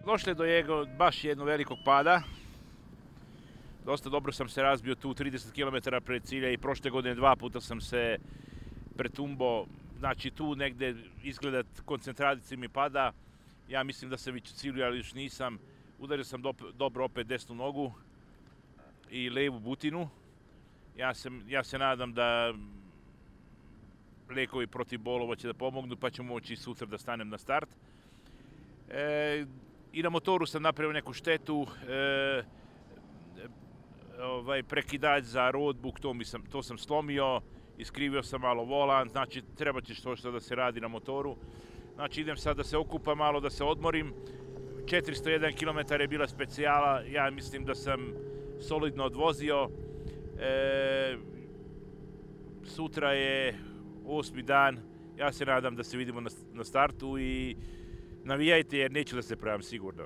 Došlo je do baš jednog velikog pada. Dosta dobro sam se razbio tu 30 km pred cilja i prošle godine 2 puta sam se pretumbao. Znači tu negdje izgleda koncentracija mi pada. Ja mislim da sam već u cilju, ali još nisam. Udario sam dobro opet desnu nogu i levu butinu. Ja se nadam da lekovi protiv bolova će da pomognu, pa ću moći sutra da stanem na start. I na motoru sam napravio neku štetu, prekidač za roadbook, to sam slomio, iskrivio sam malo volan, znači treba će što da se radi na motoru. Znači idem sad da se okupam malo, da se odmorim. 401 km je bila specijala, ja mislim da sam solidno odvozio. Sutra je 8. dan, ja se nadam da se vidimo na startu i navijajte jer neću da se pravim sigurno.